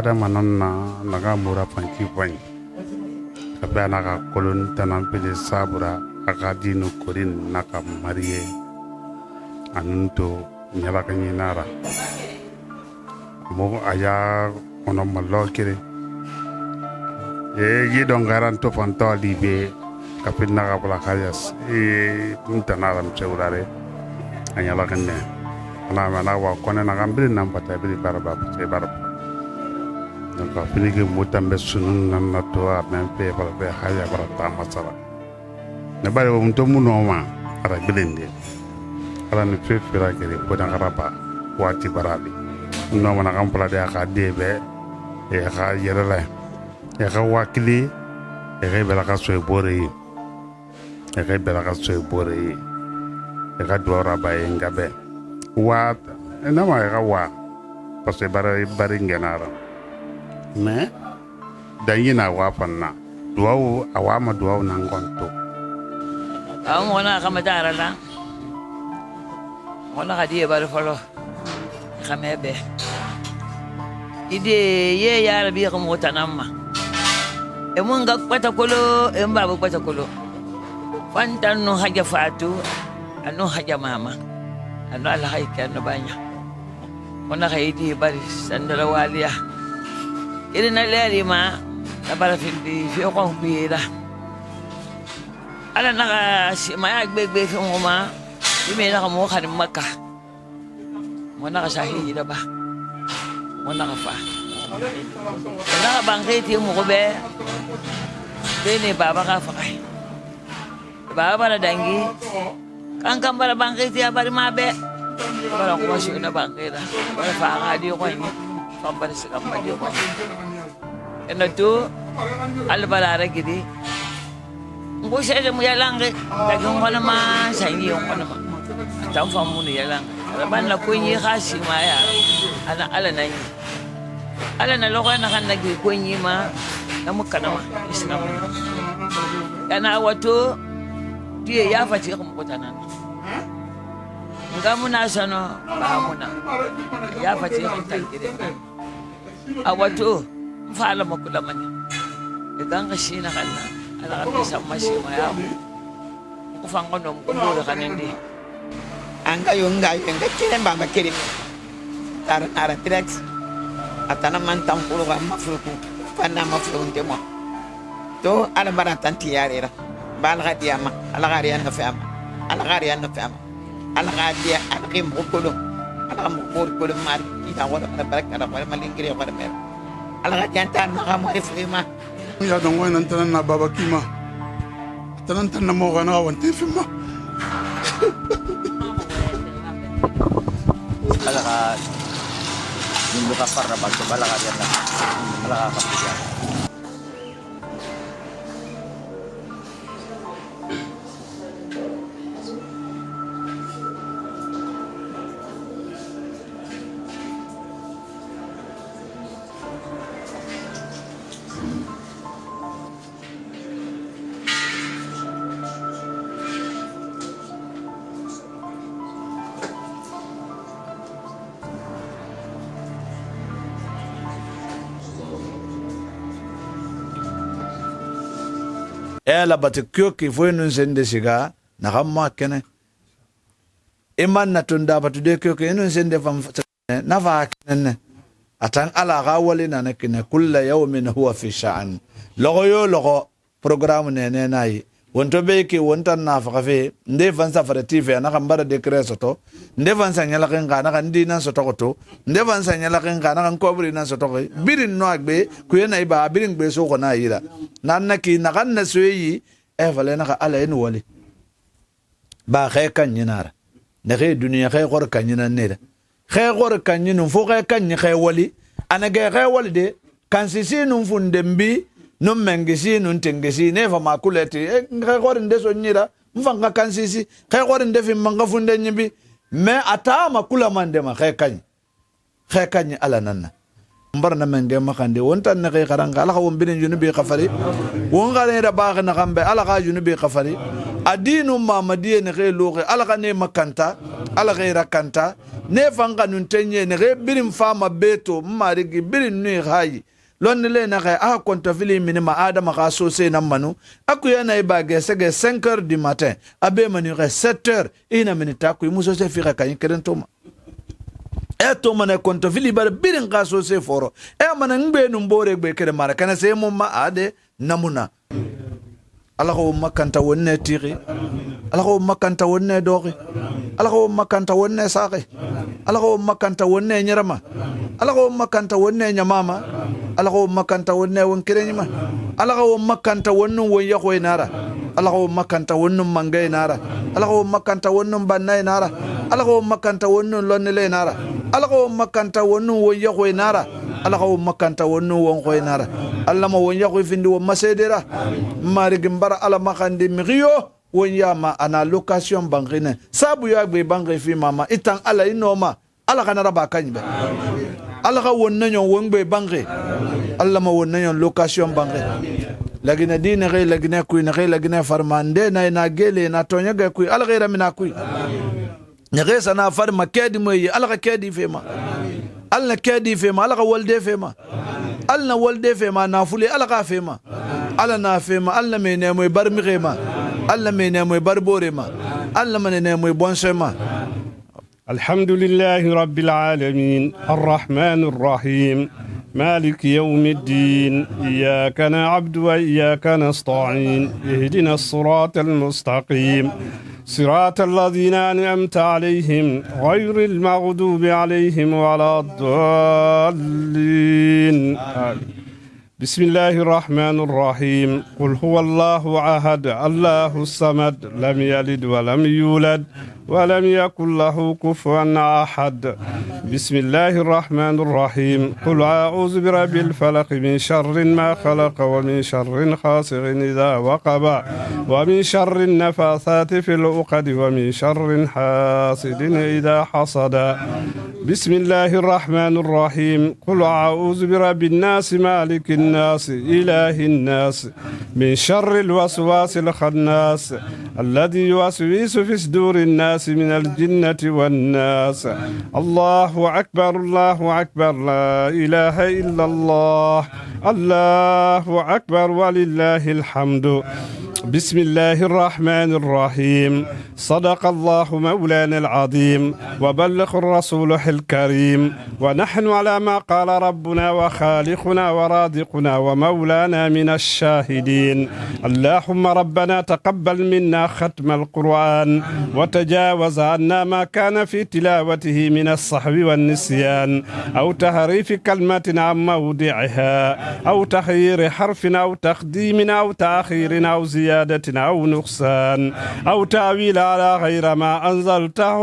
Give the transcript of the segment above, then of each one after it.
ada manonna naga mura panki kwani kabe naga kolon tanan pele sabura akadinu korin naka marie anunto nyala kanyinara mo aya ono mallo kire yi don garanto fanto libe kapin naga bla khalias intanaram chewrare anyala kanne ana wa kone naga mbiri nampata biri baraba che baraba donc fini ke mutambe sunun nan na to a men pe para be haya para ta masara ne bare wo mto muno ma ara bilende ala ne fe fira ke ko dan raba wati barabi no mana kam pala de ka debe e ka yerala e ka wakili e ka bela ka so bore e ka bela ka so bore e ka do raba e ngabe wa na ma e ka wa parce que bare ngenara mais dayina wa fanna duwawu awama duwawu nan gonto wona kama darala wona hadiye bar folo khamebe ide ye yara bi ko motanamma e mun ga kwata kolo e mbabu kwata kolo fantan no haja fatu anu haja mama anu ala hayka no banya wona haydi bari sandala waliya irina leri ma tabara fi ko bira ala naga ma ya gbegbe fi ngoma ime na mo khadim makka mo na sahi da ba mo na fa na bangai ti mo be dene baba ka fa ai baba na dangi kan kan bara bangai ti abari ma be bara ko shi na bangai da bara fa ga di ko ni pambar sikam maju ko eno tu albalara gidi ngo sele mu yalange dagun wala ma sanyi on wala ma tam famu ni yalang ban la ko ni khasi ma ya ala nan ala na lo na kan nagi ko ni ma na mukana ma islam kana wato die ya fati ko mutana ngamuna sano ba muna ya fati ko tangire awato fala makula manya idan ka shi na kanna ala ka sa mashi maya ko fango no ko do kanende anga yunga yunga kire ba makire tar ara trex atana man tampuro ga mafruku panna mafruku ndemo to ala baratan tiyarera bal gadiyama ala gariyan na fama ala gariyan na fama ala gadiya ala kim ko ala mo ko mar ida wala baraka wala malingire wala mer ala jantan na mo ifima ya don wani nan na baba kima tan na mo gana wante fima ala ka yung ka para ba to bala ka yan ala ka kapya. ela batukyo ki foi nun sende siga na kamma kene iman na tunda batude kyo ki nun sende fam na va kene atan ala ga wali na kene kullu yawmin huwa fi sha'an logo programme ne nayi wonto be ki wontan na fa fe nde van safara tv na kambara de kresoto nde van sanyala kan kana kan dina soto to nde van sanyala kan kana kan kobri na soto birin no agbe ku yana iba birin gbe so ko na yira nanna ki na kan na soyi e vale na ka ala en wali ba khay kan yinara ne khay duniya khay gor kan yinan ne da khay gor kan yinu fo khay kan ni khay wali ana ge khay wali de kan sisi num fundembi num mengisi nun tengisi ne fa makuleti khay gor nde so nyira mfanga kan sisi khay gor nde fi manga funde nyimbi me ata makula mande ma khay kan ala nanna mbarna menge makande wonta ne kay karanga ala ko bin junubi khafari won gale da baag na kambe ala ka junubi khafari adinu mamadiye ne kay loxe ala ka ne makanta ala kay rakanta ne fanga nun tenye ne kay birim fama beto marigi birin ni hayi lon le na kay a konta fili minima adama ka so se na manu akuya na ibage sege 5h du matin abe manu 7h ina minita ku muso se fika kay kerentoma to mana konto fili bar birin kaso se foro mana ngbe num bore gbe kede mara kana se mum ma ade namuna ala ko makanta wonne tiri ala ko makanta wonne doxi ala ko makanta wonne saxi ala ko makanta wonne nyarama ala ko makanta wonne nyamama ala ko makanta wonne won kirenyima ala ko makanta wonnu won yakoy nara ala ko makanta wonnu mangay nara ala ko makanta wonnu bannay nara ala ko makanta wonnu lonnele nara ala ko makanta wonnu won yakoy nara ala ko makanta wonnu won koy nara alla ma won yakoy findi won masedera mari gimbara ala makandi miyo won yama ana location bangine sabu ya gbe bangi fi mama itan ala inoma ala kana raba kanyibe ala ka won nanyo won gbe bangi alla ma won nanyo location bangi lagina dine gay lagina kuy na gay lagina farmande na gele na tonya gay kuy ala gay ramina kuy ne gay sana farma kedi moy ala ka kedi fema alna kedi fema ala ka walde fema alna walde fema na fuli ala ka fema ala na fema alna me ne moy bar mi xema alna me ne moy bar borema alna me ne moy bon sema. الحمد لله رب العالمين الرحمن الرحيم مالك يوم الدين إياك نعبد وإياك نستعين اهدنا الصراط المستقيم صراط الذين أنعمت عليهم غير المغضوب عليهم ولا الضالين بسم الله الرحمن الرحيم قل هو الله أحد الله الصمد لم يلد ولم يولد ولم يكن له كفوا أحد بسم الله الرحمن الرحيم قل أعوذ برب الفلق من شر ما خلق ومن شر حاسد إذا وقب ومن شر النفاثات في العقد ومن شر حاسد إذا حصد بسم الله الرحمن الرحيم قل أعوذ برب الناس مالك الناس إله الناس من شر الوسواس الخناس الذي يوسوس في صدور الناس من الجنة والناس الله أكبر الله أكبر لا إله إلا الله الله أكبر ولله الحمد بسم الله الرحمن الرحيم صدق الله مولانا العظيم وبلغ الرسول الكريم ونحن على ما قال ربنا وخالقنا ورازقنا ومولانا من الشاهدين اللهم ربنا تقبل منا ختم القرآن وتجاوز عنا ما كان في تلاوته من الصحو والنسيان أو تحريف كلمة عن موضعها أو تغيير حرف أو تقديم أو تأخير أو زيادة أو نقصان أو تأويل على غير ما أنزلته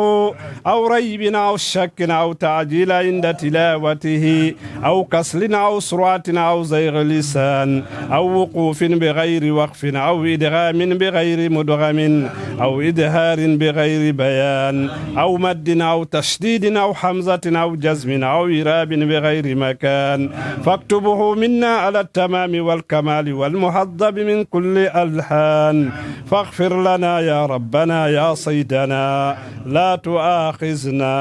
أو ريب أو شك أو تعجيل عند تلاوته أو كسل أو سرعة أو زيغ لسان أو وقوف بغير وقف أو إدغام بغير مدغم أو إدهار بغير بيان أو مد أو تشديد أو حمزة أو جزم أو إراب بغير مكان فاكتبه منا على التمام والكمال والمحضب من كل ألحان فاغفر لنا يا ربنا يا صيدنا لا تؤاخذنا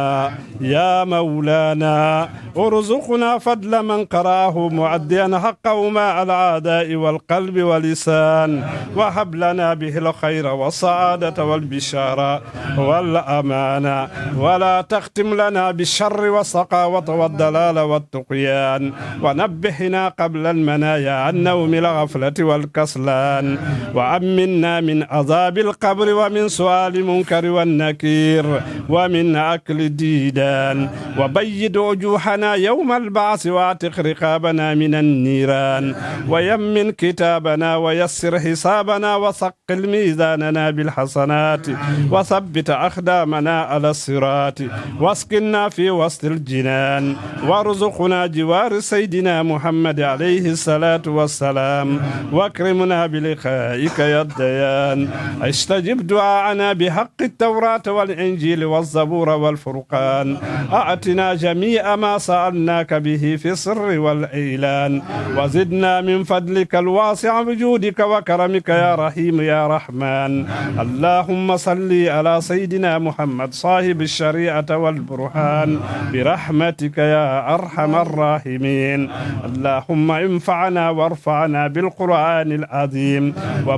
يا مولانا ارزقنا فضل من قرأه معديا حقه مع العداء والقلب واللسان وهب لنا به الخير والسعادة والبشارة والأمانة ولا تختم لنا بالشر والسقاوة والضلال والطغيان ونبهنا قبل المنايا عن نوم الغفلة والكسلان وأمنا من عذاب القبر ومن سؤال منكر والنكير ومن أكل الديدان وبيد وجوهنا يوم البعث واعتق رقابنا من النيران ويمن كتابنا ويسر حسابنا وثقل ميزاننا بالحسنات وثبت أقدامنا على الصراط واسكننا في وسط الجنان وارزقنا جوار سيدنا محمد عليه الصلاة والسلام واكرمنا بلقائك وإليك يرجيان استجب دعاءنا بحق التوراة والإنجيل والزبور والفرقان أعطنا جميع ما سألناك به في السر والإعلان وزدنا من فضلك الواسع بجودك وكرمك يا رحيم يا رحمن اللهم صل على سيدنا محمد صاحب الشريعة والبرهان برحمتك يا أرحم الراحمين اللهم انفعنا وارفعنا بالقرآن العظيم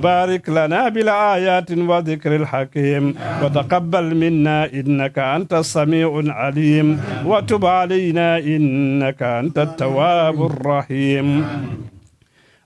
وبارك لنا بالآيات وذكر الحكيم وتقبل منا إنك أنت السميع العليم وتب علينا إنك أنت التواب الرحيم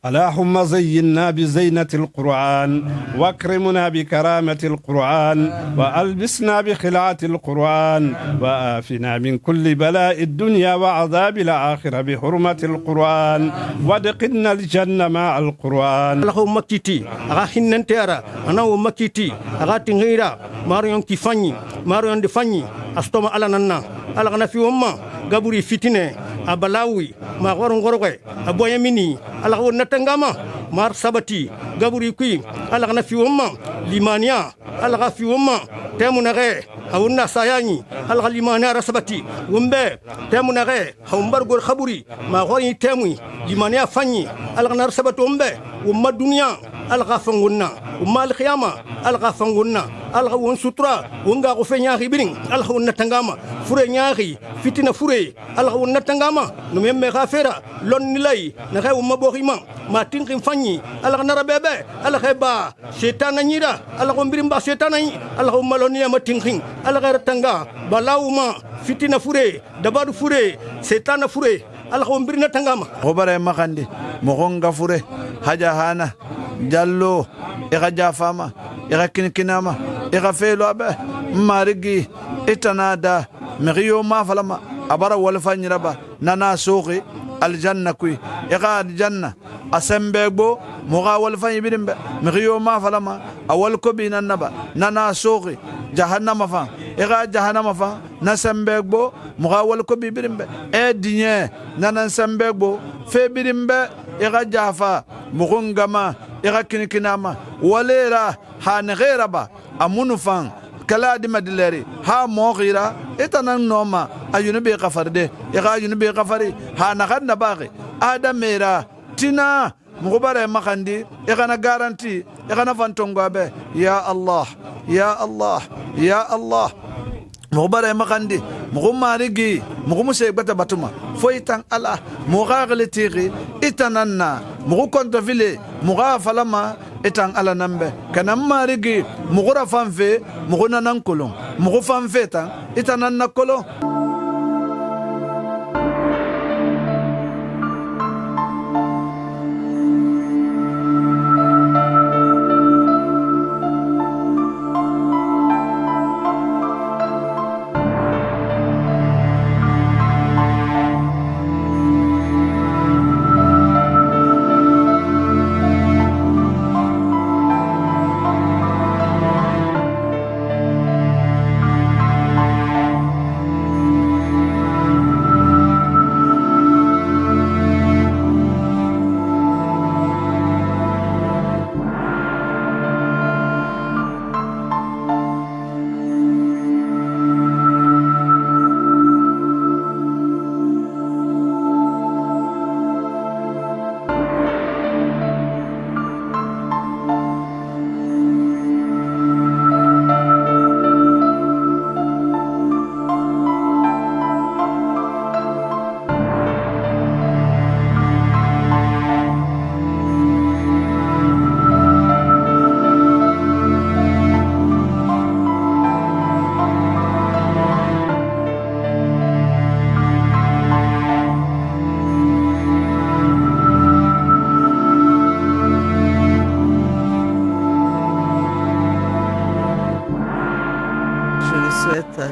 اللهم زينا بزينة القرآن واكرمنا بكرامة القرآن وألبسنا بخلعة القرآن وآفنا من كل بلاء الدنيا وعذاب الآخرة بحرمة القرآن وادخلنا الجنة مع القرآن اللهم كيتي أغاهن ننتيارا أنا ومكيتي أغاتي غيرا ماريون كيفاني ماريون دفاني أستوما على ننا ألغنا في وما غابوري فتنة abalawi ma waron gorogwe aboya mini ala won natangama mar sabati gaburi kui ala na fi wumma limania ala ga fi wumma temunare awunna sayani ala limania rasabati wumbe temunare hawmbar gor khaburi ma woni temu limania fanyi ala na rasabati wumbe wumma dunya ala ga fangunna wumma al khiyama ala ga fangunna ala won sutra wonga ko fe nyaari biring ala won natangama fure nyaari fitina fure ala won natangama no memme khafera lon nilay na xew ma boxima ma tinqim fanyi ala na rabebe ala kheba setan nyira ala ko mbirim ba setan yi ala ko maloni ma tinqim ala gara tanga balawuma fitina fure dabadu fure setan fure ala ko mbirina tangama ko bare makandi mo gonga fure haja hana jallo e gaja fama e kinkinama e gafelo abe marigi itanada miriyo ma falama abara wal fanyiraba nana soqi aljanna kuy iqa aljanna asembego muga wal fanyibirimbe miriyo ma falama awal ko binanaba nana soqi jahannama fa iqa jahannama fa nasembego muga wal ko bibirimbe e dinye nana sembego fe birimbe iqa jafa mugungama iqa kinkinama walera han ghairaba amunufan kala di madleri ha mogira etanan noma ayunu be qafarde iga ayunu be qafari ha nagadna baqi adamera tina mugubare makandi iga na garanti iga na fantongo be ya Allah ya Allah ya Allah mugubare makandi mugumarigi mugumuse bata batuma foitan ala mugagle tigi itananna mugukonto vile mugafalama etang ala nambe kanam marigi mugura fanfe muguna nan kolon mugu fanfe tan itanan na kolon.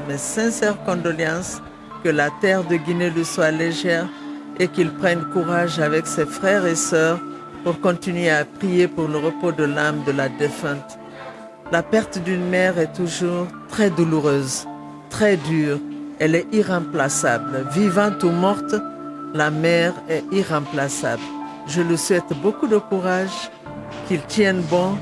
Mes sincères condoléances, que la terre de Guinée lui soit légère et qu'il prenne courage avec ses frères et sœurs pour continuer à prier pour le repos de l'âme de la défunte. La perte d'une mère est toujours très douloureuse, très dure. Elle est irremplaçable. Vivante ou morte, la mère est irremplaçable. Je lui souhaite beaucoup de courage, qu'il tienne bon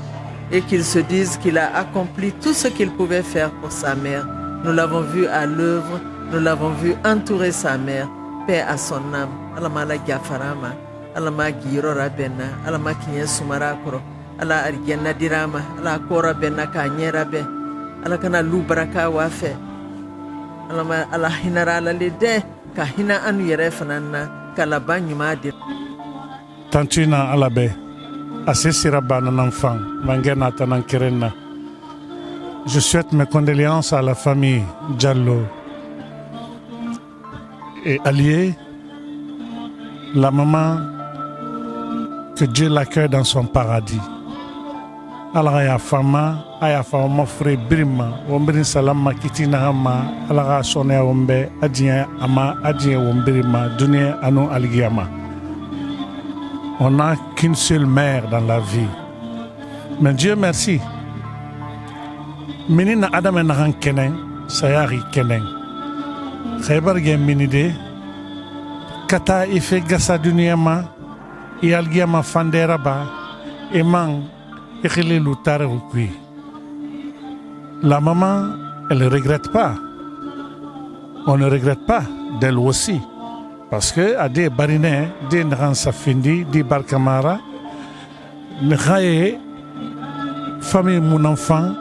et qu'il se dise qu'il a accompli tout ce qu'il pouvait faire pour sa mère. Nous l'avons vu à l'œuvre, nous l'avons vu entourer sa mère. Paix à son âme. Alamala Gafarama, Alama Girora Benna, Alama Kinye Sumarakoro, Ala Argena Dirama, Ala Kora Benna Kanyera Be, Alakana Lubraka Wafe, Alama Ala Hinarala Lede, Kahina Anu Yerefanana, Kalabanyuma Dir. Tantina Alabe, Assessira Banan enfant, Mangena Tanan Kerena. Je souhaite mes condoléances à la famille Diallo et alliés, la maman, que Dieu l'accueille dans son paradis. Allah ya fama, aya fama frère Brima, wombrin salama kitina hama, Allah sonne wombe, adien ama, adien wombrima, dunia anu algiyama. On n'a qu'une seule mère dans la vie. Mais Dieu merci. Menina Adam en han kenen, sayari kenen. Khaybar gen minide, kata ife gasa dunia ma, i algiyama fandera ba, eman ikhili lutare ukui. La maman, elle ne regrette pas. On ne regrette pas d'elle aussi. Parce que à des barinés, des nran safindi, des barkamara, ne khaye famille mon enfant,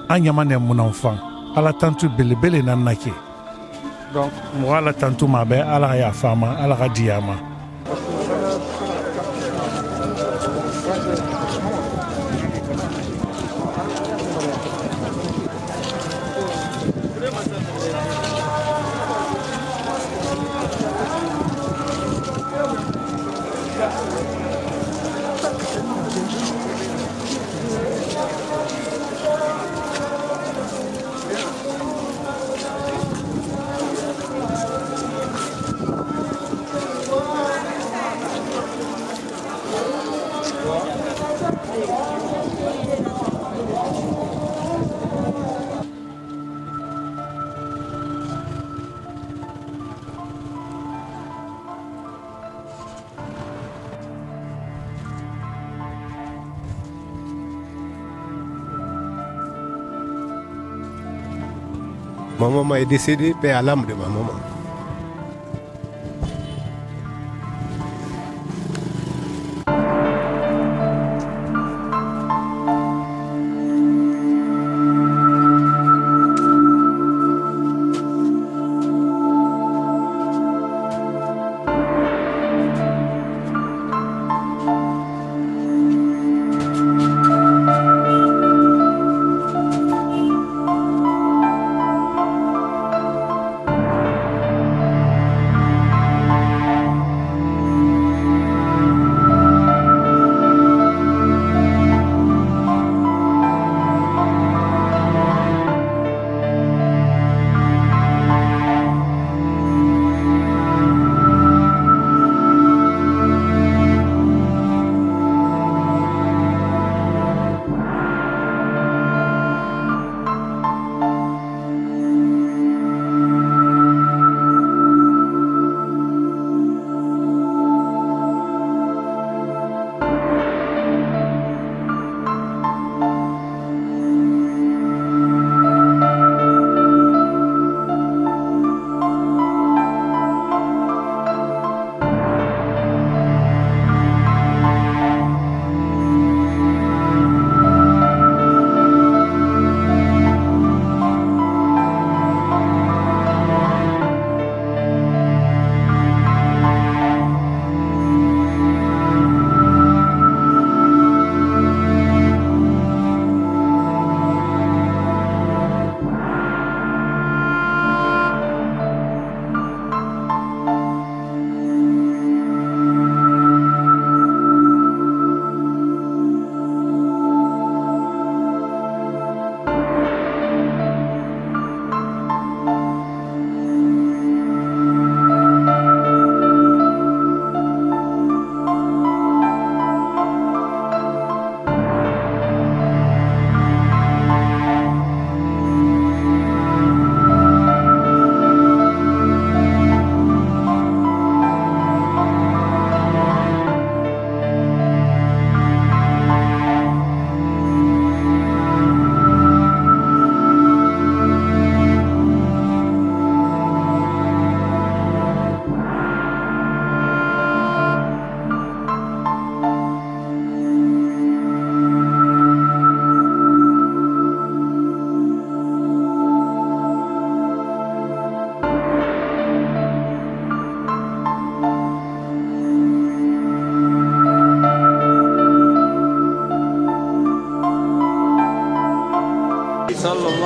anyamane mon enfant. À la tante belle nanaki. Donc, moi la tante mabe, à la ya fama, à la diama. Ma maman est décédée, paix à l'âme de ma maman.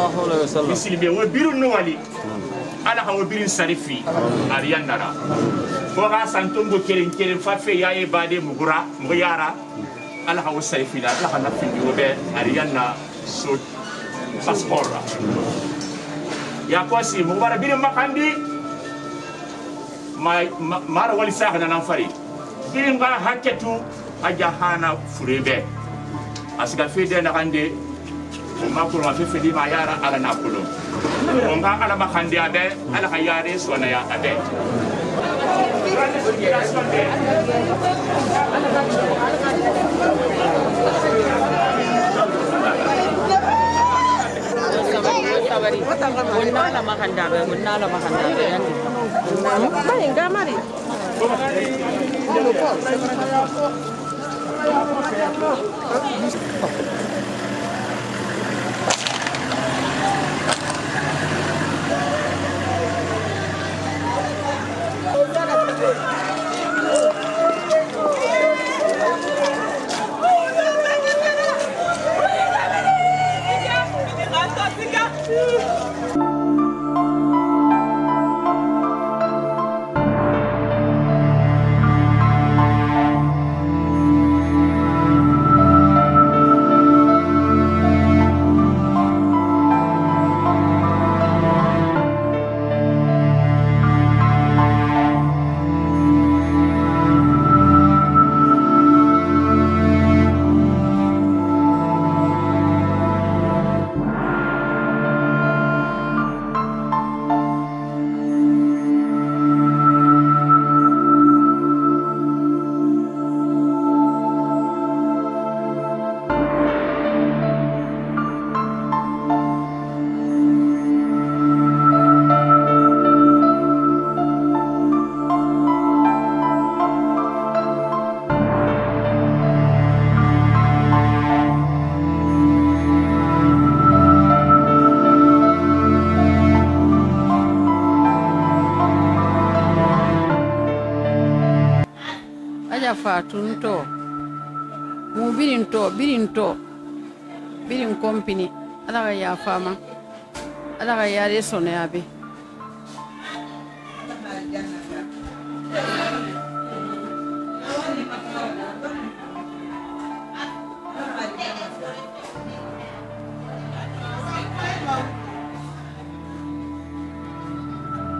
sallallahu alaihi wasallam misilibe wo birun no wali ala ha wo birin sarifi ariyandara ko ga santongo keren fa fe yaye bade mugura muguyara ala ha wo sarifi la ala ha na fi wo be ariyanna so passeport ya ko si mugara birin makandi mara wali saga nan fari birin ga haketu ajahana furebe asiga fede na kande makuru ma fe di ma yara ala na kulo onga ala makande abe ala hayare sona ya abe Munala makandabe yani. Bainga mari. Fatunto mu birin company ala ya fama ala ya resone abi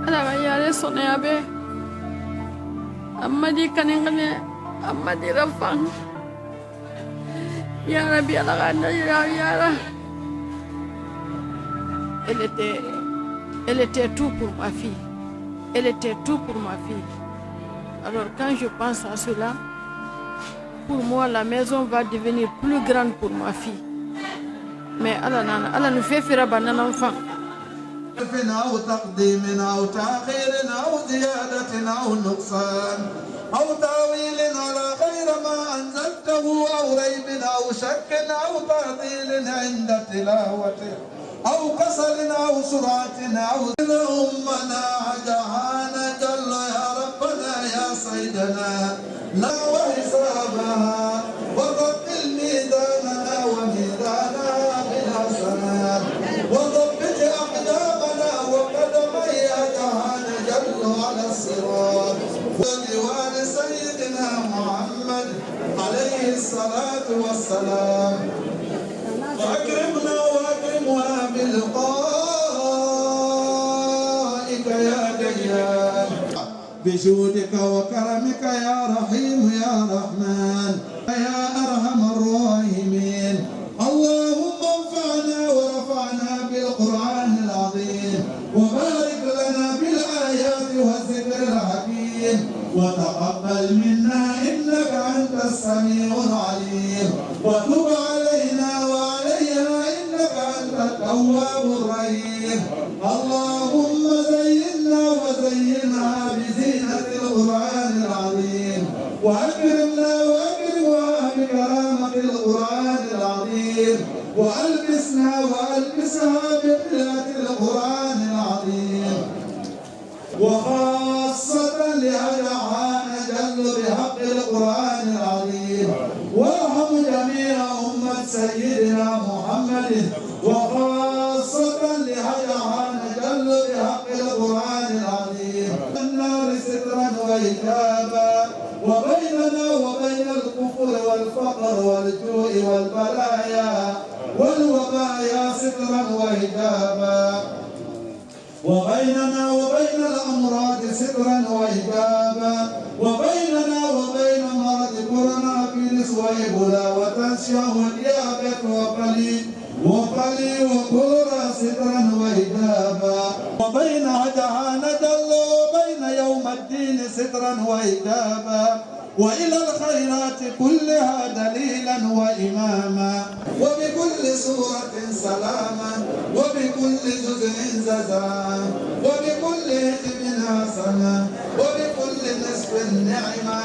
ala ya resone abi amma di kanengane amma di rafang ya Rabbi alagana ya elle était tout pour ma fille. Elle était tout pour ma fille. Alors quand je pense à cela, pour moi la maison va devenir plus grande pour ma fille. Mais Allah nous fait faire un enfant. أو تقديم أو تأخير أو زيادة أو نقصان أو تأويل على غير ما أنزلته أو ريب أو شك أو تعديل عند تلاوته أو كسل أو سرعة أو أمنا عجهانا جل يا ربنا يا سيدنا لا وحسابها وقبل ميزاننا وميزانها بالحسنات وضبط أقدامنا وقدمي أجهانا جل على الصراط وجوار سيدنا محمد عليه الصلاة والسلام وأكرمنا وأكرمها بلقائك يا ديان بجودك وكرمك يا رحيم يا رحمن يا أرحم الراحمين اللهم انفعنا ورفعنا بالقرآن العظيم وبارك لنا بالآيات والذكر الحكيم وتقبل منا إنك أنت السميع العليم وتب علينا وعليها إنك أنت التواب الرحيم اللهم زينا وزينها بزينة القرآن العظيم وأكرمنا وأكرمها بكرامة القرآن العظيم وألبسنا وألبسها بقلة القرآن العظيم وخاصة لأجعان جل بحق القرآن العظيم وارحم جميع أمة سيدنا محمد وخاصة والجوع والبلايا والوبايا سترا وحجابا وبيننا وبين الأمراض سترا وحجابا وبيننا وبين مرض كورونا فيروس وإيبولا وتنسيا وديابت وقلي وكورا سترا وحجابا وبين عدهان دلو وبين يوم الدين سترا وحجابا وإلى الخيرات كلها دليلا وإماما وبكل سورة سلاما وبكل جزء جزاء وبكل حزب حسنا وبكل نصف نعمة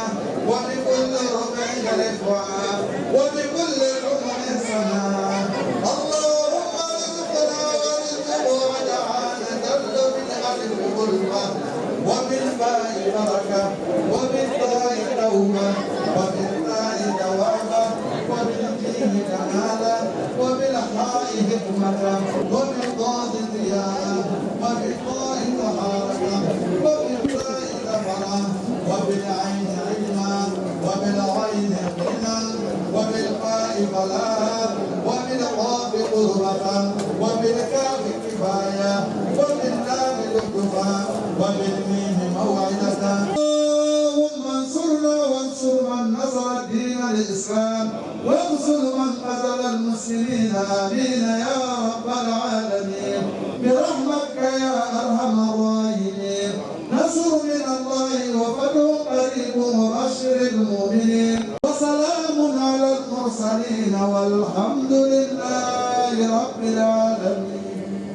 وبكل ربع رفعة وبكل عمر سنة اللهم ارزقنا ورزق وجعلنا دل بالألف غلبة وبالباء بركة وبالطاء توبة وبالتاء دوابة وبالجيم كمالا وبالحاء حكمة وبالضاد ضياء وبالطاء طهارة وبالتاء كفرة وبالعين علما وبالغين غنى وبالقاء بلاء وبالقاف قربة وبالكاف كفاية وباللام لطفا وبالميم موعدة اللهم انصرنا وانصر من نصر الدين الإسلام واغسل من قتل المسلمين آمين يا رب العالمين برحمتك يا أرحم الراحمين نصر من الله وفتح قريب وبشر المؤمنين وسلام على المرسلين والحمد لله رب العالمين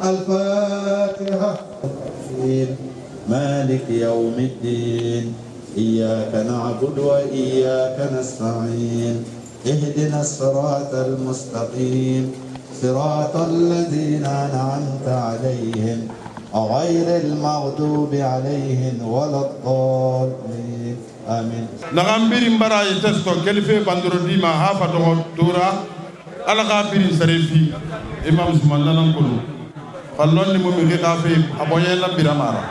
الفاتحة مالك يوم الدين إياك نعبد وإياك نستعين اهدنا الصراط المستقيم صراط الذين أنعمت عليهم غير المغضوب عليهم ولا الضالين آمين. نغامبير مباراي تستو كلفه باندرو ديما هافتو دورا الغابير سريفي امام زمان نانكولو فالون لي مومي خافي ابوين لا بيرامارا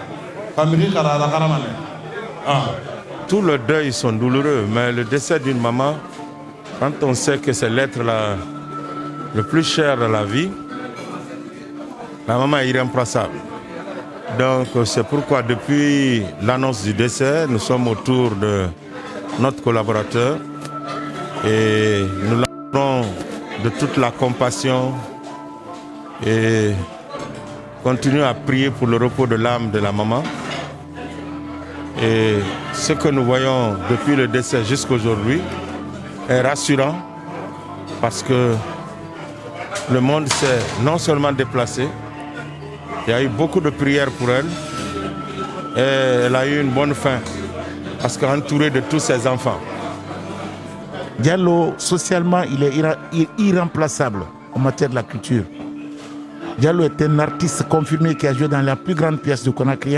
فامي خرارا خرامانه Tous les deuils sont douloureux, mais le décès d'une maman, quand on sait que c'est l'être le plus cher de la vie, la maman est irremplaçable. Donc c'est pourquoi depuis l'annonce du décès, nous sommes autour de notre collaborateur et nous l'implorons de toute la compassion et continuons à prier pour le repos de l'âme de la maman. Et ce que nous voyons depuis le décès jusqu'aujourd'hui est rassurant parce que le monde s'est non seulement déplacé, il y a eu beaucoup de prières pour elle et elle a eu une bonne fin parce qu'elle est entourée de tous ses enfants. Diallo, socialement, il est irremplaçable en matière de la culture. Diallo est un artiste confirmé qui a joué dans la plus grande pièce de Conakry.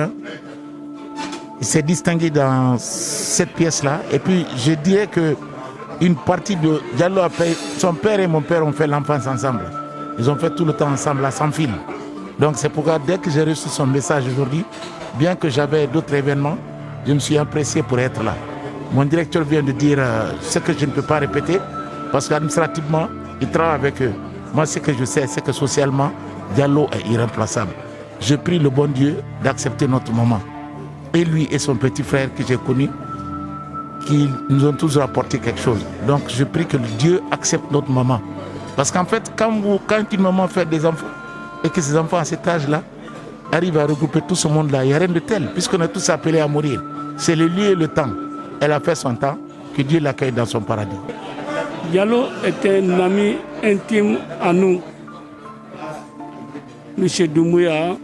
Il s'est distingué dans cette pièce-là. Et puis, je dirais qu'une partie de Diallo a fait... Son père et mon père ont fait l'enfance ensemble. Ils ont fait tout le temps ensemble, là, sans fil. Donc, c'est pourquoi, dès que j'ai reçu son message aujourd'hui, bien que j'avais d'autres événements, je me suis apprécié pour être là. Mon directeur vient de dire ce que je ne peux pas répéter, parce qu'administrativement, il travaille avec eux. Moi, ce que je sais, c'est que socialement, Diallo est irremplaçable. Je prie le bon Dieu d'accepter notre moment. Et lui et son petit frère que j'ai connu, qui nous ont tous apporté quelque chose. Donc je prie que Dieu accepte notre maman. Parce qu'en fait, quand une maman fait des enfants, et que ces enfants à cet âge-là arrivent à regrouper tout ce monde-là, il n'y a rien de tel, puisqu'on est tous appelés à mourir. C'est le lieu et le temps. Elle a fait son temps, que Dieu l'accueille dans son paradis. Diallo est un ami intime à nous. Monsieur Doumbouya,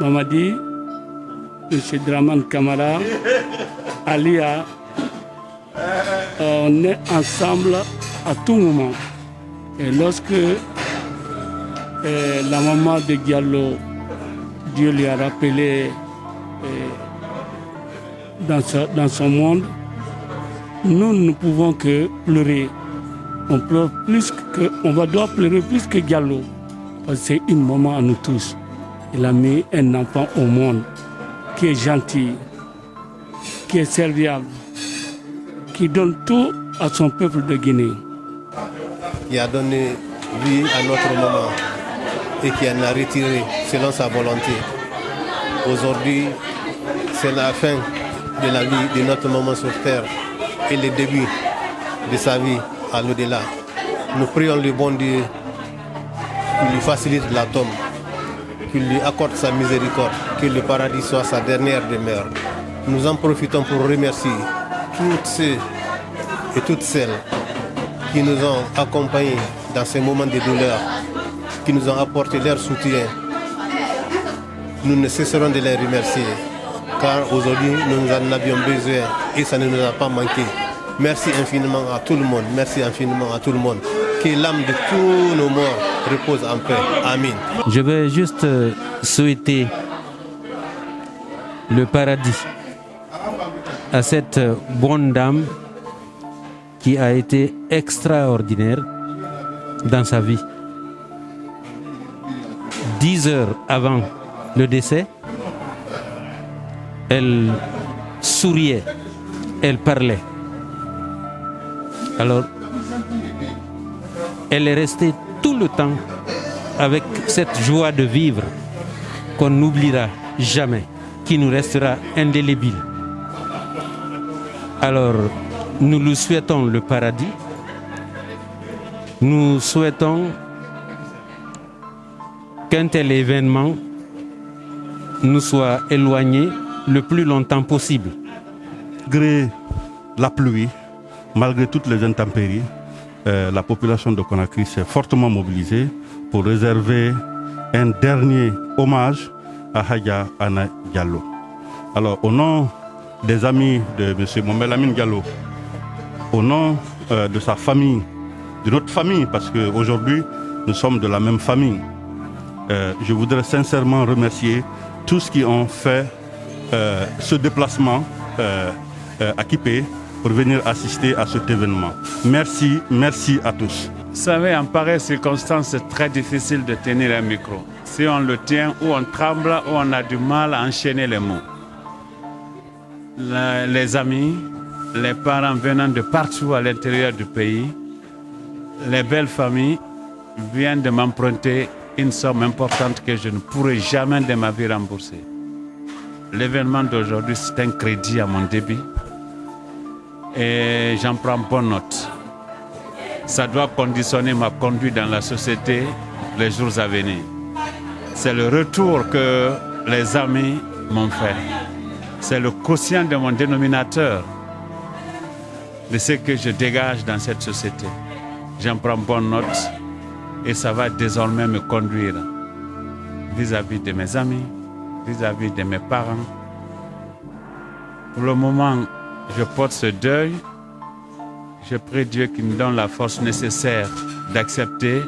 Mamadi, M. Draman Kamara, Alia, on est ensemble à tout moment. Et lorsque la maman de Diallo, Dieu lui a rappelé dans son monde, nous ne pouvons que pleurer. On pleure doit pleurer plus que Diallo. Parce que c'est une maman à nous tous. Il a mis un enfant au monde qui est gentil, qui est serviable, qui donne tout à son peuple de Guinée. Qui a donné vie à notre maman et qui en a retiré selon sa volonté. Aujourd'hui, c'est la fin de la vie de notre maman sur terre et le début de sa vie à l'au-delà. Nous prions le bon Dieu qu'il lui facilite la tombe, qu'il lui accorde sa miséricorde, que le paradis soit sa dernière demeure. Nous en profitons pour remercier tous ceux et toutes celles qui nous ont accompagnés dans ces moments de douleur, qui nous ont apporté leur soutien. Nous ne cesserons de les remercier, car aujourd'hui nous en avions besoin et ça ne nous a pas manqué. Merci infiniment à tout le monde, merci infiniment à tout le monde. Que l'âme de tous nos morts repose en paix. Amen. Je vais juste souhaiter le paradis à cette bonne dame qui a été extraordinaire dans sa vie. 10 heures avant le décès, elle souriait, elle parlait. Alors, elle est restée tout le temps avec cette joie de vivre qu'on n'oubliera jamais, qui nous restera indélébile. Alors, nous lui souhaitons le paradis. Nous souhaitons qu'un tel événement nous soit éloigné le plus longtemps possible. Malgré la pluie, malgré toutes les intempéries, la population de Conakry s'est fortement mobilisée pour réserver un dernier hommage à Hadja Anna Diallo. Alors, au nom des amis de M. Mohamed Lamine Diallo, au nom de sa famille, de notre famille, parce qu'aujourd'hui, nous sommes de la même famille, je voudrais sincèrement remercier tous qui ont fait ce déplacement à Kipé pour venir assister à cet événement. Merci, merci à tous. Vous savez, en pareille circonstance, c'est très difficile de tenir un micro. Si on le tient, ou on tremble, ou on a du mal à enchaîner les mots. Les amis, les parents venant de partout à l'intérieur du pays, les belles familles viennent de m'emprunter une somme importante que je ne pourrai jamais de ma vie rembourser. L'événement d'aujourd'hui, c'est un crédit à mon débit et j'en prends bonne note. Ça doit conditionner ma conduite dans la société les jours à venir. C'est le retour que les amis m'ont fait. C'est le quotient de mon dénominateur de ce que je dégage dans cette société. J'en prends bonne note et ça va désormais me conduire vis-à-vis de mes amis, vis-à-vis de mes parents. Pour le moment, je porte ce deuil. Je prie Dieu qu'il me donne la force nécessaire d'accepter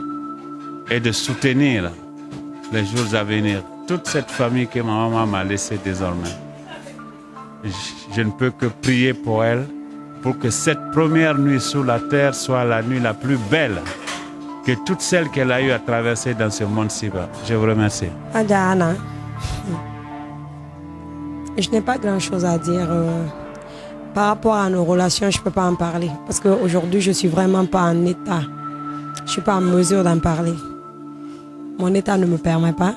et de soutenir les jours à venir toute cette famille que ma maman m'a laissée désormais. Je ne peux que prier pour elle, pour que cette première nuit sous la terre soit la nuit la plus belle que toutes celles qu'elle a eu à traverser dans ce monde si bas. Je vous remercie. Hadja Anna, je n'ai pas grand-chose à dire. Par rapport à nos relations, je ne peux pas en parler. Parce qu'aujourd'hui, je ne suis vraiment pas en état. Je ne suis pas en mesure d'en parler. Mon état ne me permet pas.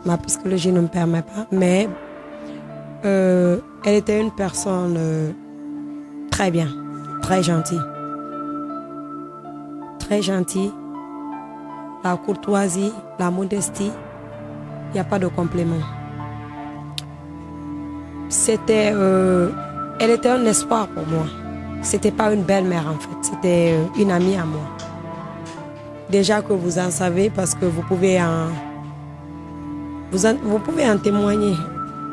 Ma psychologie ne me permet pas. Mais elle était une personne très bien, très gentille. Très gentille. La courtoisie, la modestie, il n'y a pas de complément. Elle était un espoir pour moi. C'était pas une belle-mère en fait, c'était une amie à moi. Déjà que vous en savez parce que vous pouvez en témoigner.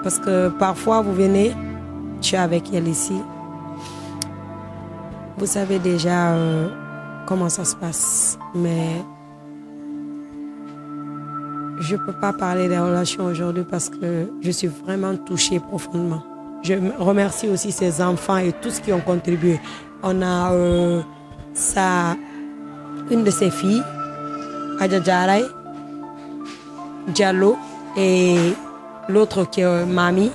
Parce que parfois vous venez, je suis avec elle ici. Vous savez déjà comment ça se passe. Mais je ne peux pas parler des relations aujourd'hui parce que je suis vraiment touchée profondément. Je remercie aussi ses enfants et tous qui ont contribué. On a une de ses filles, Hadja Diallo, et l'autre qui est Mami.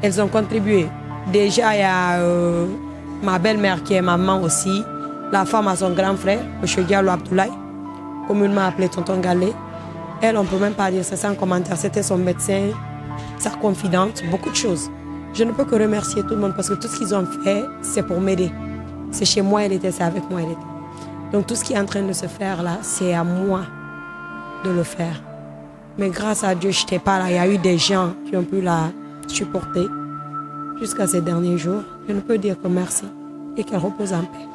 Elles ont contribué. Déjà, il y a ma belle-mère qui est maman aussi, la femme à son grand frère, M. Diallo Abdoulaye, communément appelé Tonton Galé. Elle, on ne peut même pas dire ça sans commentaire. C'était son médecin, sa confidente, beaucoup de choses. Je ne peux que remercier tout le monde parce que tout ce qu'ils ont fait, c'est pour m'aider. C'est chez moi, elle était, c'est avec moi, elle était. Donc tout ce qui est en train de se faire là, c'est à moi de le faire. Mais grâce à Dieu, je n'étais pas là. Il y a eu des gens qui ont pu la supporter jusqu'à ces derniers jours. Je ne peux dire que merci et qu'elle repose en paix.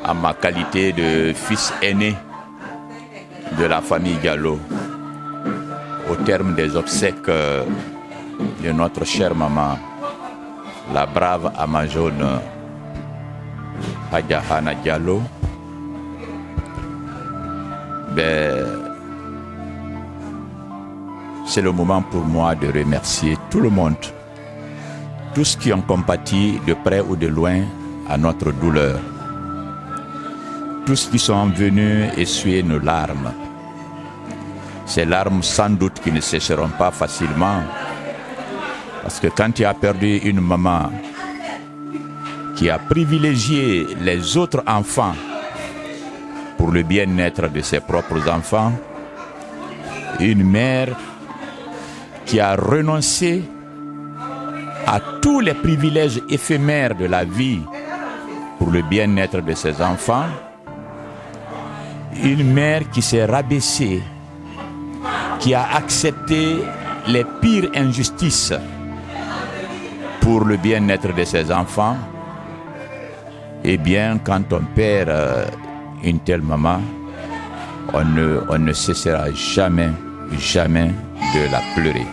À ma qualité de fils aîné de la famille Diallo, au terme des obsèques de notre chère maman, la brave Amazone Hadja Hana Diallo, c'est le moment pour moi de remercier tout le monde, tous qui ont compati de près ou de loin à notre douleur, tous qui sont venus essuyer nos larmes, ces larmes sans doute qui ne sécheront pas facilement, parce que quand tu as perdu une maman qui a privilégié les autres enfants pour le bien-être de ses propres enfants, une mère qui a renoncé à tous les privilèges éphémères de la vie pour le bien-être de ses enfants, une mère qui s'est rabaissée, qui a accepté les pires injustices pour le bien-être de ses enfants. Eh bien, quand on perd une telle maman, on ne cessera jamais, jamais de la pleurer.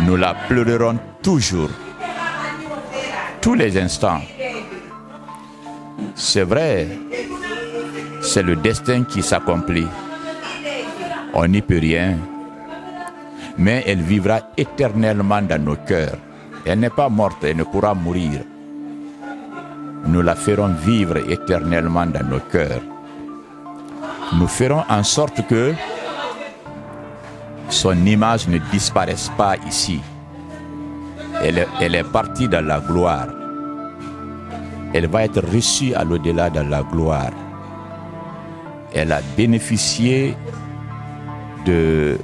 Nous la pleurerons toujours, tous les instants. C'est vrai, c'est le destin qui s'accomplit. On n'y peut rien, mais elle vivra éternellement dans nos cœurs. Elle n'est pas morte, elle ne pourra mourir. Nous la ferons vivre éternellement dans nos cœurs. Nous ferons en sorte que son image ne disparaisse pas ici. Elle est partie dans la gloire. Elle va être reçue à l'au-delà dans la gloire. Elle a bénéficié de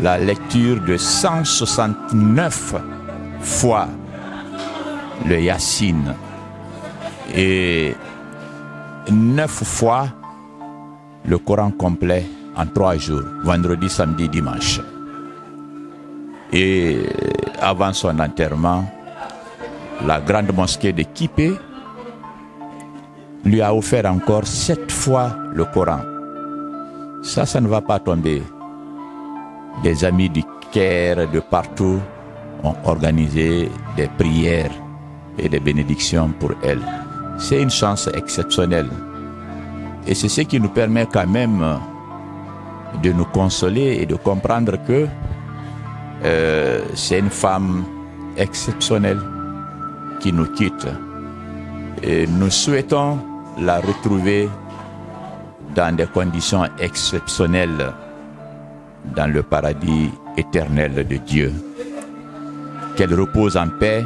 la lecture de 169 fois le Yassine et 9 fois le Coran complet en 3 jours, vendredi, samedi, dimanche. Et avant son enterrement, la grande mosquée de Kipé lui a offert encore 7 fois le Coran. Ça ne va pas tomber. Des amis du Caire, de partout, ont organisé des prières et des bénédictions pour elle. C'est une chance exceptionnelle. Et c'est ce qui nous permet quand même de nous consoler et de comprendre que c'est une femme exceptionnelle qui nous quitte. Et nous souhaitons la retrouver dans des conditions exceptionnelles dans le paradis éternel de Dieu. Qu'elle repose en paix,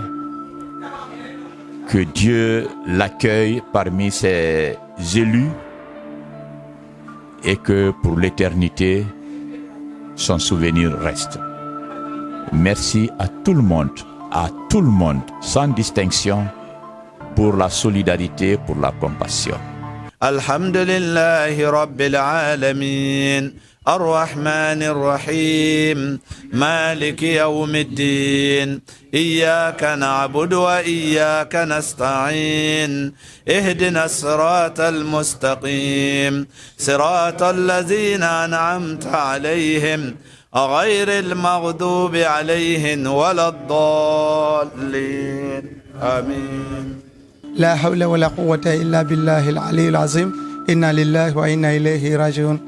que Dieu l'accueille parmi ses élus et que pour l'éternité, son souvenir reste. Merci à tout le monde, sans distinction, pour la solidarité, pour la compassion. Alhamdulillahi Rabbil Alamin. الرحمن الرحيم مالك يوم الدين إياك نعبد وإياك نستعين اهدنا الصراط المستقيم صراط الذين أنعمت عليهم غير المغضوب عليهم ولا الضالين آمين. لا حول ولا قوة إلا بالله العلي العظيم إنا لله وإنا إليه راجعون.